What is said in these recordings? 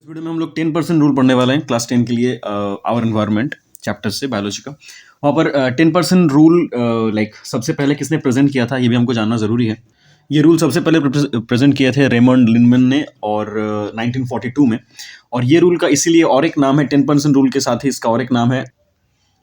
Video में हम लोग 10% रूल पढ़ने वाले हैं क्लास 10 के लिए आवर एनवायरनमेंट चैप्टर से बायोलॉजी का। वहाँ पर 10% रूल लाइक सबसे पहले किसने प्रेजेंट किया था ये भी हमको जानना ज़रूरी है। ये रूल सबसे पहले प्रेजेंट किए थे रेमंड लिनमैन ने और 1942 में। और ये रूल का इसीलिए और एक नाम है 10% रूल के साथ ही इसका और एक नाम है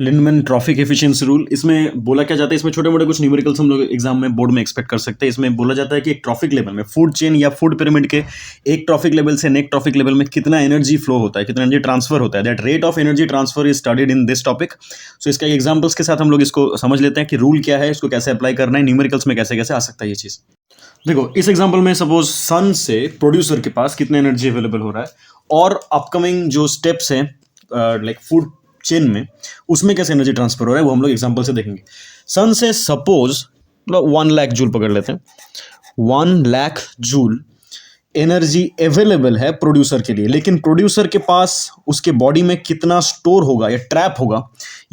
लिनमैन ट्रॉफिक एफिशिएंसी रूल। इसमें बोला क्या जाता है, इसमें छोटे मोटे कुछ न्यूमेरिकल्स हम लोग एग्जाम में बोर्ड में एक्सपेक्ट कर सकते हैं। इसमें बोला जाता है कि एक ट्रॉफिक लेवल में फूड चेन या फूड पिरामिड के एक ट्रॉफिक लेवल से नेक्स्ट ट्रॉफिक लेवल में कितना एनर्जी फ्लो होता है, कितना एनर्जी ट्रांसफर होता है। That rate of energy transfer is studied in this topic. So इसका एग्जाम्पल्स के साथ हम लोग इसको समझ लेते हैं कि रूल क्या है, इसको कैसे अप्लाई करना है, न्यूमेरिकल्स में कैसे कैसे आ सकता है ये चीज़। देखो इस एग्जांपल में सपोज सन से प्रोड्यूसर के पास कितना एनर्जी अवेलेबल हो रहा है और अपकमिंग जो स्टेप्स हैं लाइक फूड चेन में उसमें कैसे एनर्जी ट्रांसफर हो रहा है वो हम लोग एग्जांपल से देखेंगे। सन से सपोज 1 लाख जूल पकड़ लेते हैं। 1 लाख जूल एनर्जी अवेलेबल है प्रोड्यूसर के लिए, लेकिन प्रोड्यूसर के पास उसके बॉडी में कितना स्टोर होगा या ट्रैप होगा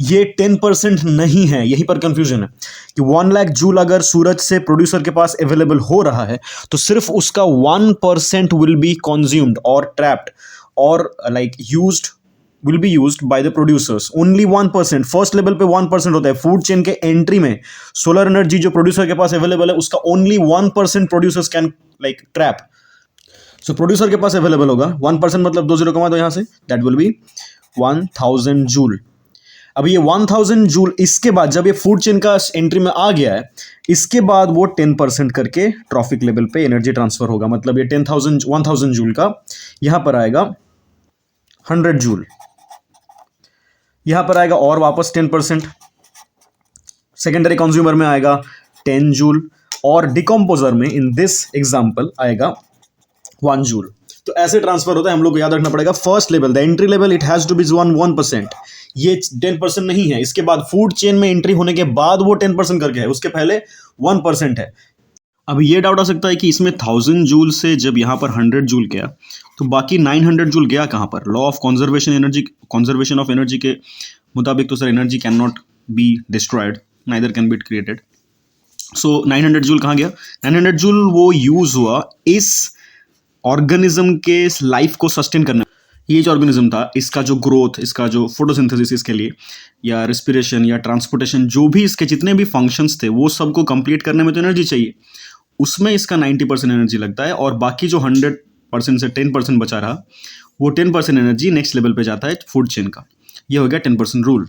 ये 10% नहीं है। यहीं पर कंफ्यूजन है कि 1 लाख जूल अगर सूरज से प्रोड्यूसर के पास अवेलेबल हो रहा है तो सिर्फ उसका 1% विल बी कंज्यूम्ड और ट्रैप्ड और like used will be used by the producers. Only 1%, first level पे 1% होता है। फूड चेन के एंट्री में सोलर एनर्जी जो प्रोड्यूसर के पास अवेलेबल है उसका only 1% producers can like trap. So producer के पास अवेलेबल होगा 1%, मतलब 2 जीरो कमा दो यहां से, दैट विल बी 1000 जूल। अब ये 1000 जूल इसके बाद जब ये फूड चेन का एंट्री में आ गया है इसके बाद वो 10% करके ट्रॉफिक लेवल पे एनर्जी ट्रांसफर होगा। मतलब ये 1000 जूल का यहां पर आएगा 100 जूल, यहां पर आएगा और वापस 10%, सेकेंडरी कंज्यूमर में आएगा 10 जूल और डिकम्पोजर में इन दिस एग्जांपल आएगा 1 जूल। तो ऐसे ट्रांसफर होता है। हम लोग को याद रखना पड़ेगा first level the entry level it has to be 1%, ये 10% नहीं है। इसके बाद फूड चेन में एंट्री होने के बाद वो 10% करके है, उसके पहले 1% है। अब ये डाउट आ सकता है कि इसमें 1000 जूल से जब यहाँ पर 100 जूल गया तो बाकी 900 जूल गया कहाँ पर। Law of conservation of energy के मुताबिक तो sir energy can not be destroyed neither can be created. So 900 joule कहाँ गया। 900 जूल वो यूज हुआ इस ऑर्गेनिज्म के लाइफ को सस्टेन करने। ये जो ऑर्गेनिज्म था इसका जो ग्रोथ, इसका जो फोटोसिंथेसिस इसके लिए या रेस्पिरेशन या ट्रांसपोर्टेशन जो भी इसके जितने भी फंक्शंस थे वो सबको कंप्लीट करने में तो एनर्जी चाहिए। उसमें इसका 90% एनर्जी लगता है और बाकी जो 100% से 10% बचा रहा वो 10% एनर्जी नेक्स्ट लेवल पे जाता है फूड चेन का। ये हो गया 10% रूल।